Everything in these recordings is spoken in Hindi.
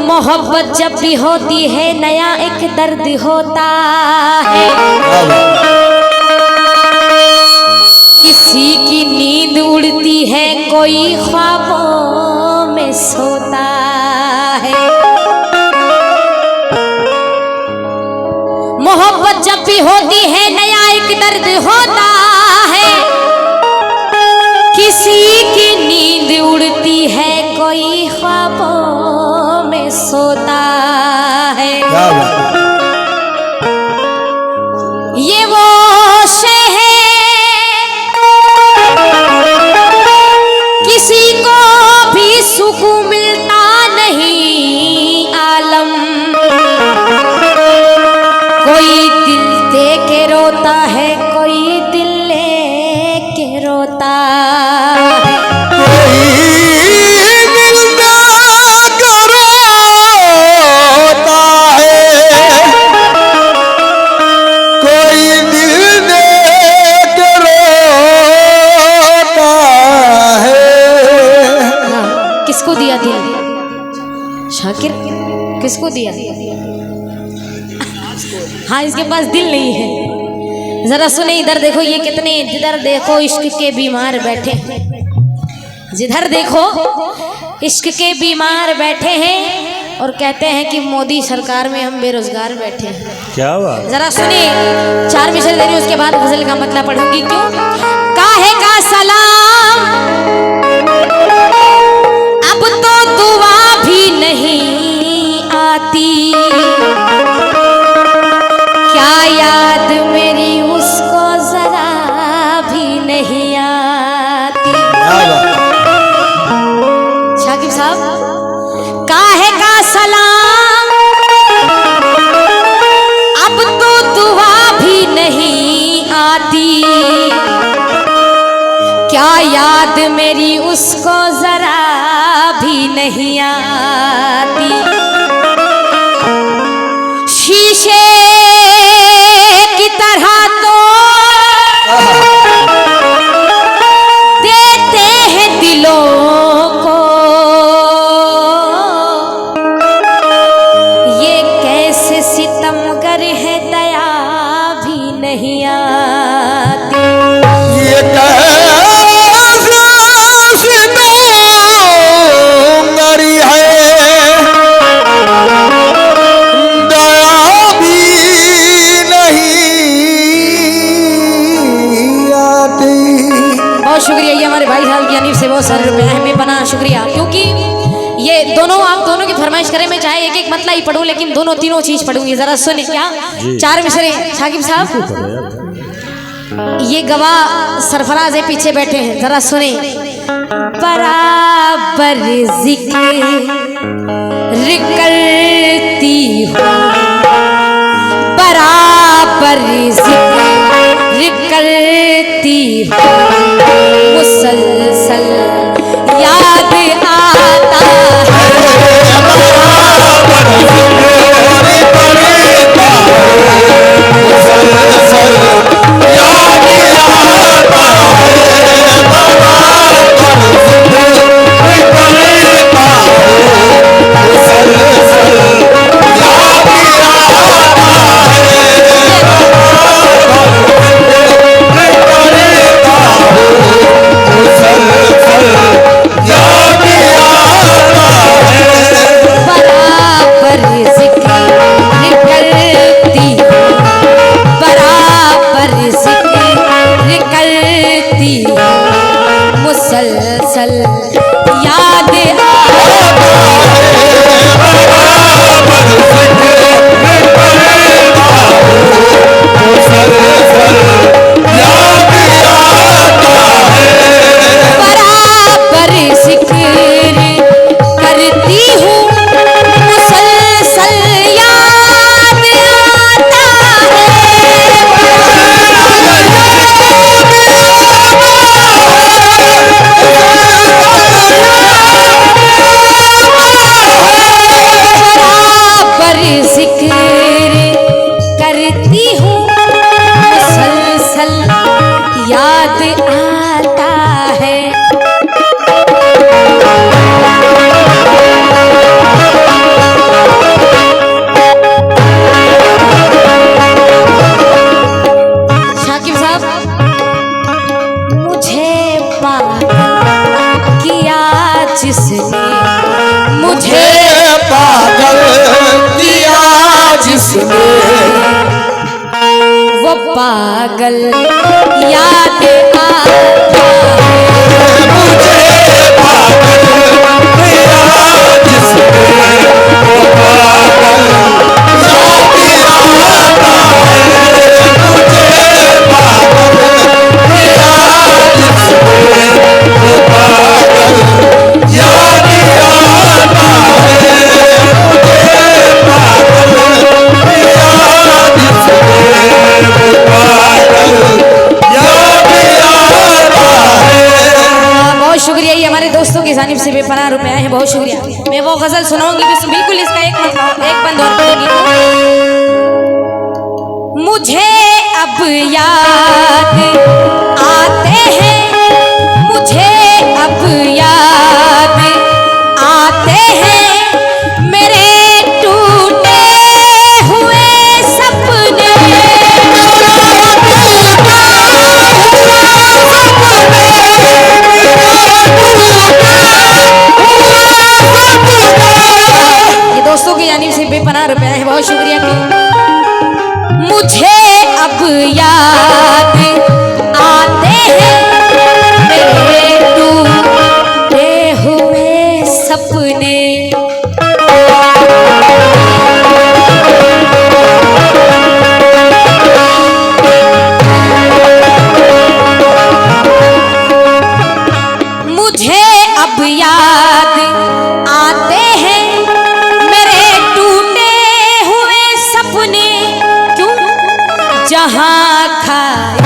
मोहब्बत जब भी होती है नया एक दर्द होता है। किसी की नींद उड़ती है कोई ख्वाबों में सोता है। मोहब्बत जब भी होती है नया एक दर्द होता है। किसी की नींद उड़ती है कोई ख्वाबों में सोता है। ये वो किसी को भी सुकून मिलता नहीं आलम। कोई दिल दे के रोता है कोई दिल ले के रोता है। किसको दिया दिल शाकिर? किसको दिया? हाँ, इसके पास दिल नहीं है। जरा सुने, इधर देखो, ये कितने, जिधर देखो इश्क के बीमार बैठे, जिधर देखो इश्क के बीमार बैठे हैं और कहते हैं कि मोदी सरकार में हम बेरोजगार बैठे हैं। क्या बात? जरा सुने, 4 मिसरे दे रही हूं, उसके बाद गजल का मतलब पढ़ूंगी। क्यों? काहे का सलाम अब तो दुआ भी नहीं आती। क्या याद मेरी उसको जरा भी नहीं आती। शाकिब साहब, काहे का सलाम अब तो दुआ भी नहीं आती। क्या याद मेरी उसको जरा भी नहीं आती। शीशे की तरह तो देते हैं दिलों को, ये कैसे सितमगर है दया भी नहीं आती। ये कैसे सितमगरी है दया भी नहीं आती। बहुत शुक्रिया, ये हमारे भाई साहब की जानिब से बहुत सारे रुपए हमें बना शुक्रिया। क्योंकि ये दोनों, आप दोनों की फरमाइश करें, मैं चाहे एक एक मतलब ही पढ़ूं लेकिन दोनों तीनों चीज पढ़ूंगी। जरा सुने, क्या 4 मिसरे शाकिब साहब? ये गवाह सरफराज है, पीछे बैठे हैं, जरा सुने। बराबर जिक्र करती हूँ, बराबर जिक्र करती हूँ, मुसलसल याद आता है। पागल याद आता शुक्रिया। ये हमारे दोस्तों की जानिब से बेपनाह रुपए हैं, बहुत शुक्रिया। मैं वो गजल सुनाऊंगी बिल्कुल इसका एक बंद और पढ़ूंगी। मुझे अब याद आते हैं, मुझे अब याद आते हैं मेरे टूटे हुए सपने। दोस्तों की जानिब से बेपनाह रुपए हैं, बहुत शुक्रिया। मुझे अब याद आते हैं मेरे टूटे हुए सपने। मुझे अब याद आते हैं जहाँ खाई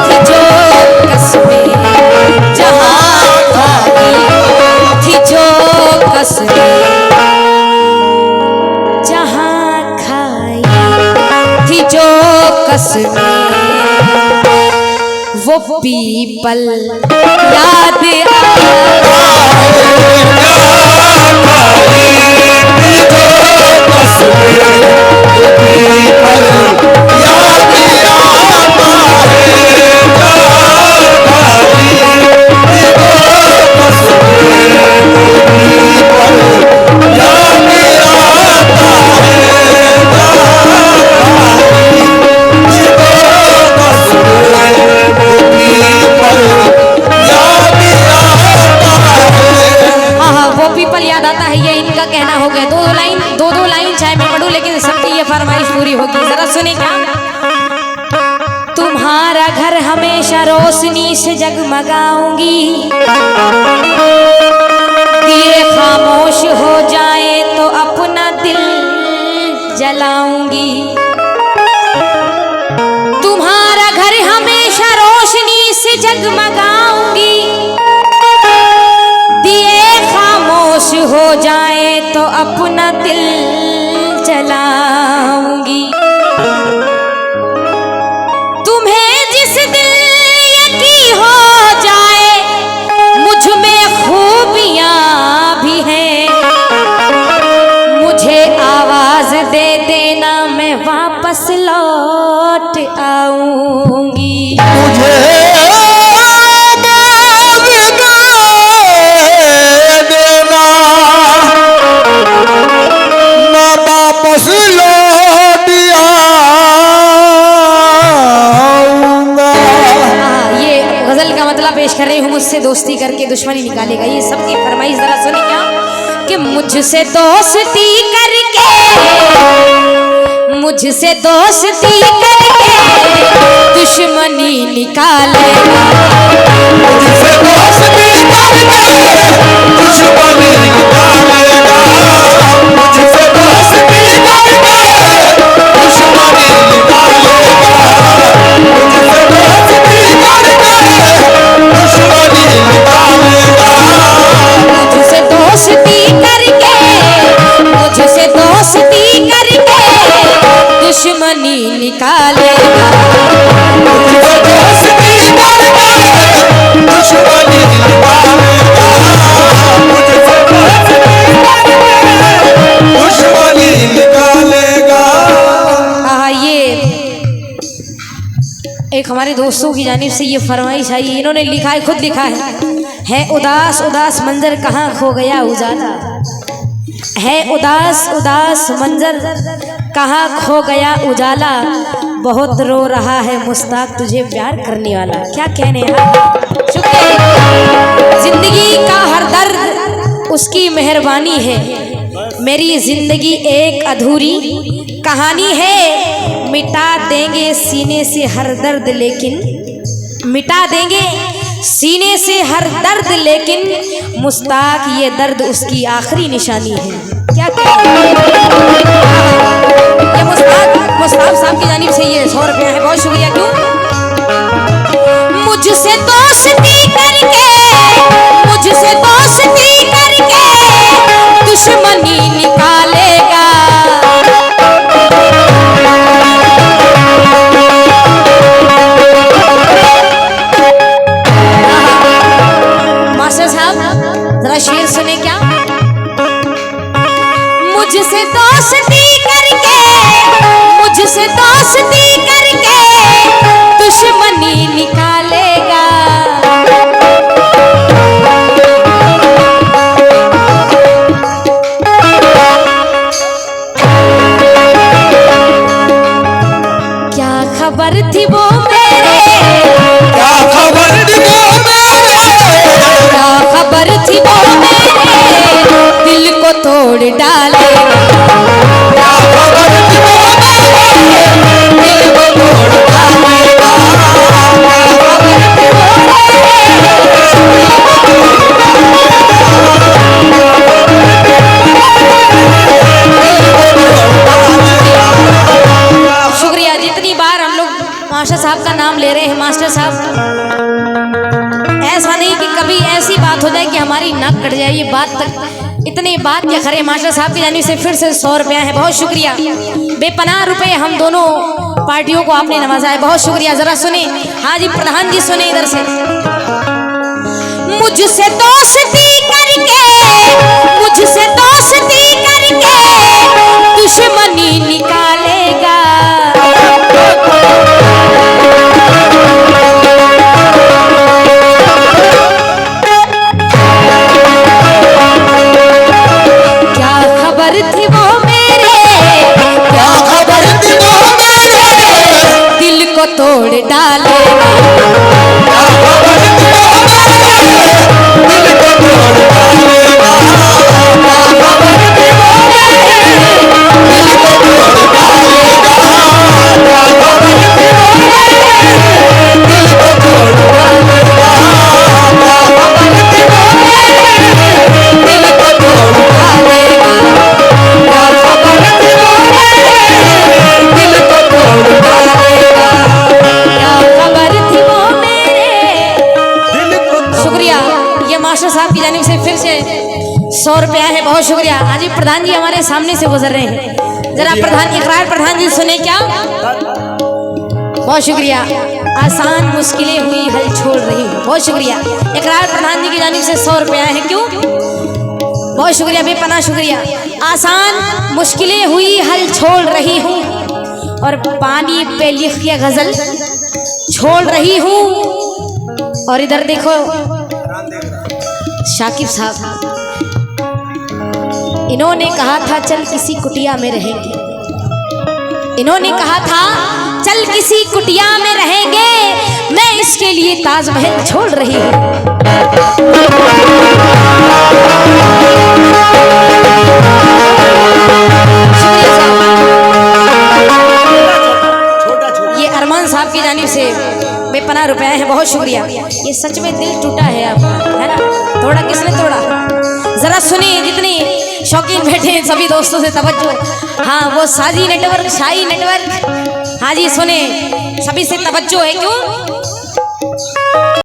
थी जो कसमें, जहाँ खाई थी जो कसमें, जहाँ खाई थी जो कसमें, वो पीपल याद फरमाइश पूरी होगी। जरा सुने क्या। तुम्हारा घर हमेशा रोशनी से जगमगाऊंगी, दिए खामोश हो जाए तो अपना दिल जलाऊंगी। तुम्हारा घर हमेशा रोशनी से जगमगाऊंगी, दिए खामोश हो जाए तो अपना दिल जलाऊंगी। तुम्हें जिस दिल यकी हो जाए मुझ में खूबियां भी हैं, मुझे आवाज दे देना मैं वापस लौट आऊंगी। मुझे पेश कर रही हूँ, मुझसे दोस्ती करके दुश्मनी निकालेगा। ये सबकी फरमाइश जरा सुने क्या। कि मुझसे दोस्ती करके, मुझसे दोस्ती करके दुश्मनी निकालेगा। मुझसे दोस्ती करके दुश्मनी निकालेगा। मुझसे दोस्ती करके दुश्मनी निकालेगा। मुझसे दोस्ती करके दुश्मनी निकालेगा। मुझसे दोस्ती करके, मुझसे दोस्ती करके दुश्मनी निकालेगा। मुझसे दोस्ती करके दुश्मनी निकालेगा। मुझसे दोस्ती करके दुश्मनी निकालेगा। ये एक हमारे दोस्तों की जानिब से ये फरमाइश आई। इन्होंने लिखा है, खुद लिखा है उदास उदास मंजर कहाँ खो गया उजाला, है उदास उदास मंजर कहाँ खो गया उजाला। बहुत रो रहा है मुश्ताक तुझे प्यार करने वाला। क्या कहने हैं। शुक्रिया। जिंदगी का हर दर्द उसकी मेहरबानी है, मेरी जिंदगी एक अधूरी कहानी है। मिटा देंगे सीने से हर दर्द लेकिन, मिटा देंगे सीने से हर दर्द लेकिन मुश्ताक ये दर्द उसकी आखिरी निशानी है। क्या ये मुश्ताक साहब की जानिब से ये 100 रुपया है, बहुत शुक्रिया। क्यों मुझसे दोस्ती करके, मुझसे दोस्ती करके दुश्मनी निकालेगा। मास्टर साहब जरा शेर सुने क्या। मुझसे दोस्ती करके, मुझसे दोस्ती करके दुश्मनी निकालेगा। क्या खबर थी वो मेरे, क्या खबर थी वो मेरे, क्या खबर थी वो मेरे दिल को तोड़ डालेगा। क्या खबर थी वो मेरे, दिल को तोड़ डालेगा। शुक्रिया। जितनी बार हम लोग मास्टर साहब का नाम ले रहे हैं, मास्टर साहब ऐसा नहीं कि कभी ऐसी बात हो जाए कि हमारी नाक कट जाए, ये बात तक इतनी बात क्या खरे। मास्टर साहब की जानिब से फिर से 100 रुपया है, बहुत शुक्रिया। बेपनाह रुपए हम दोनों पार्टियों को आपने नवाजा है, बहुत शुक्रिया। जरा सुने, हाँ जी प्रधान जी सुने इधर से। मुझसे दोस्ती करके, मुझसे दोस्ती करके दुश्मनी निकालेगा। क्या खबर थी वो मेरे, क्या खबर थी वो मेरे, दिल को तोड़ डालेगा। क्या खबर थी वो मेरे, दिल को तोड़ डालेगा। क्या खबर थी वो मेरे, दिल को तोड़ डालेगा। क्या खबर थी वो मेरे, दिल को तोड़ डालेगा। क्या खबर थी वो मेरे, दिल को तोड़ डालेगा। क्या खबर थी वो मेरे, दिल को तोड़ डालेगा। क्या खबर थी वो मेरे। दिल को शुक्रिया। ये मास्टर साहब की जानिब से फिर से 100 रुपया है, बहुत शुक्रिया। हाँ जी प्रधान जी हमारे सामने से गुजर रहे हैं, जरा प्रधान इकरार प्रधान जी सुने क्या। बहुत शुक्रिया। आसान मुश्किलें हुई हल छोड़ रही हूँ, बहुत शुक्रिया। इकरार प्रधान जी की जानिब से 100 रुपया है। क्यों बहुत शुक्रिया, बेपनाह शुक्रिया। आसान मुश्किलें हुई हल छोड़ रही हूँ और पानी पे लिख के गजल छोड़ रही हूँ। और इधर देखो शाकिब साहब, इन्होंने कहा था चल किसी कुटिया में रहेंगे, इन्होंने कहा था चल किसी कुटिया में रहेंगे, मैं इसके लिए ताजमहल छोड़ रही हूँ। ये अरमान साहब की जानिब से बेपनाह रुपया है, बहुत शुक्रिया। ये सच में दिल टूटा है आपका, है ना। तोड़ा किसने तोड़ा, जरा सुनिए। जितने शौकीन बैठे हैं सभी दोस्तों से तवज्जो। हाँ वो साजी नेटवर्क, शाही नेटवर्क, हाँ जी सुने, सभी से तवज्जो है। क्यों